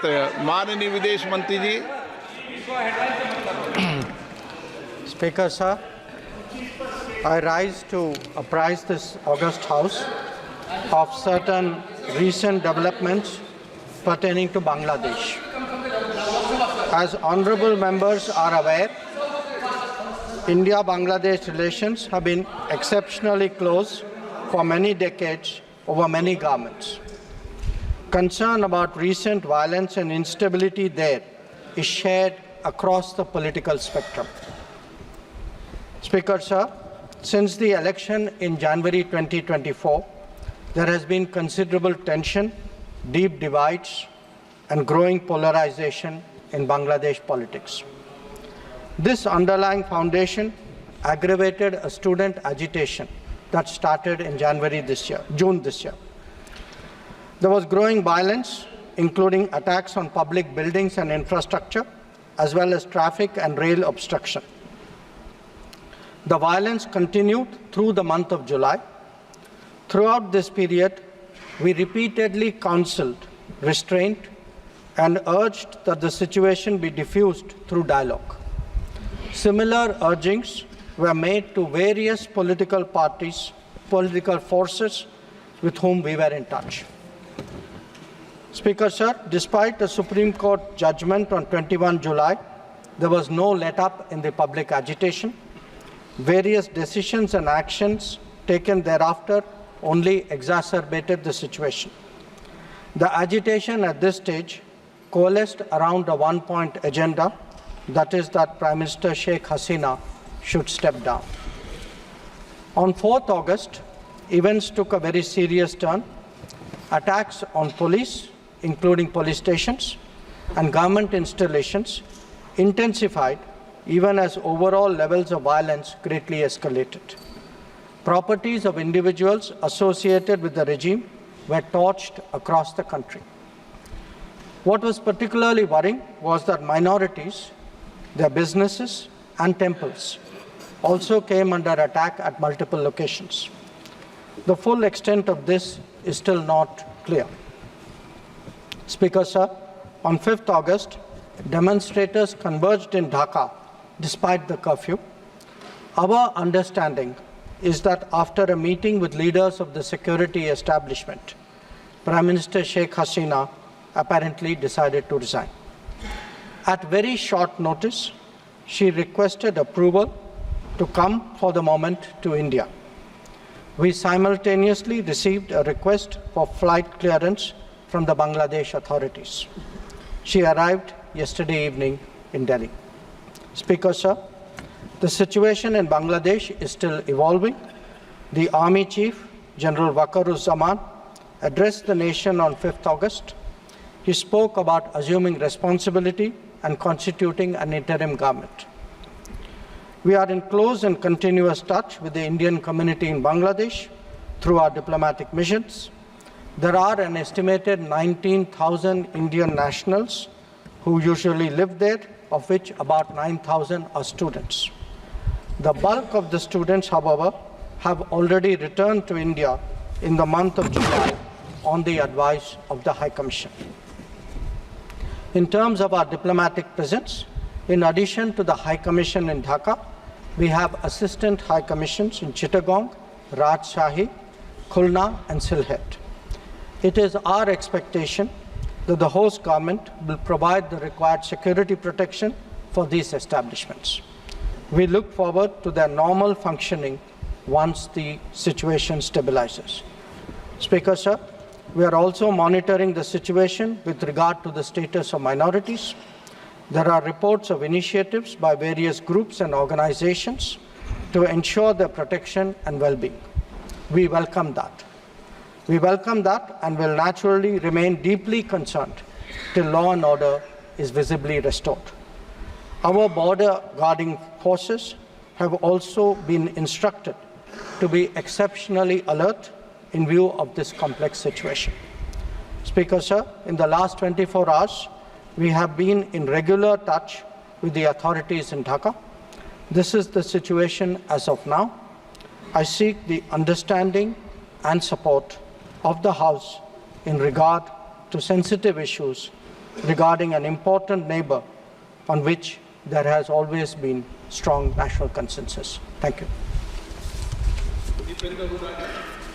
माननीय विदेश मंत्री जी। Speaker sir, I rise to apprise this august House of certain recent developments pertaining to Bangladesh. As honorable members are aware, India-Bangladesh relations have been exceptionally close for many decades over many governments. Concern about recent violence and instability there is shared across the political spectrum. Speaker sir, since the election in January 2024, there has been considerable tension, deep divides, and growing polarization in Bangladesh politics. This underlying foundation aggravated a student agitation that started in June this year. There was growing violence, including attacks on public buildings and infrastructure, as well as traffic and rail obstruction. The violence continued through the month of July. Throughout this period, we repeatedly counseled restraint and urged that the situation be diffused through dialogue. Similar urgings were made to various political parties, political forces with whom we were in touch. Speaker sir, despite the Supreme Court judgment on 21 July, there was no let-up in the public agitation. Various decisions and actions taken thereafter only exacerbated the situation. The agitation at this stage coalesced around a one-point agenda, that is that Prime Minister Sheikh Hasina should step down. On 4th August, events took a very serious turn. Attacks on police, including police stations, and government installations intensified even as overall levels of violence greatly escalated. Properties of individuals associated with the regime were torched across the country. What was particularly worrying was that minorities, their businesses and temples also came under attack at multiple locations. The full extent of this is still not clear. Speaker sir, on 5th August, demonstrators converged in Dhaka despite the curfew. Our understanding is that after a meeting with leaders of the security establishment, Prime Minister Sheikh Hasina apparently decided to resign. At very short notice, she requested approval to come for the moment to India. We simultaneously received a request for flight clearance from the Bangladesh authorities. She arrived yesterday evening in Delhi. Speaker sir, the situation in Bangladesh is still evolving. The Army Chief, General Waqar-uz-Zaman, addressed the nation on 5th August. He spoke about assuming responsibility and constituting an interim government. We are in close and continuous touch with the Indian community in Bangladesh through our diplomatic missions. There are an estimated 19,000 Indian nationals who usually live there, of which about 9,000 are students. The bulk of the students, however, have already returned to India in the month of July on the advice of the High Commission. In terms of our diplomatic presence, in addition to the High Commission in Dhaka, we have assistant High Commissions in Chittagong, Rajshahi, Khulna, and Sylhet. It is our expectation that the host government will provide the required security protection for these establishments. We look forward to their normal functioning once the situation stabilizes. Speaker sir, we are also monitoring the situation with regard to the status of minorities. There are reports of initiatives by various groups and organizations to ensure their protection and well-being. We welcome that. We welcome that and will naturally remain deeply concerned till law and order is visibly restored. Our border guarding forces have also been instructed to be exceptionally alert in view of this complex situation. Speaker sir, in the last 24 hours, we have been in regular touch with the authorities in Dhaka. This is the situation as of now. I seek the understanding and support of the House in regard to sensitive issues regarding an important neighbor on which there has always been strong national consensus. Thank you.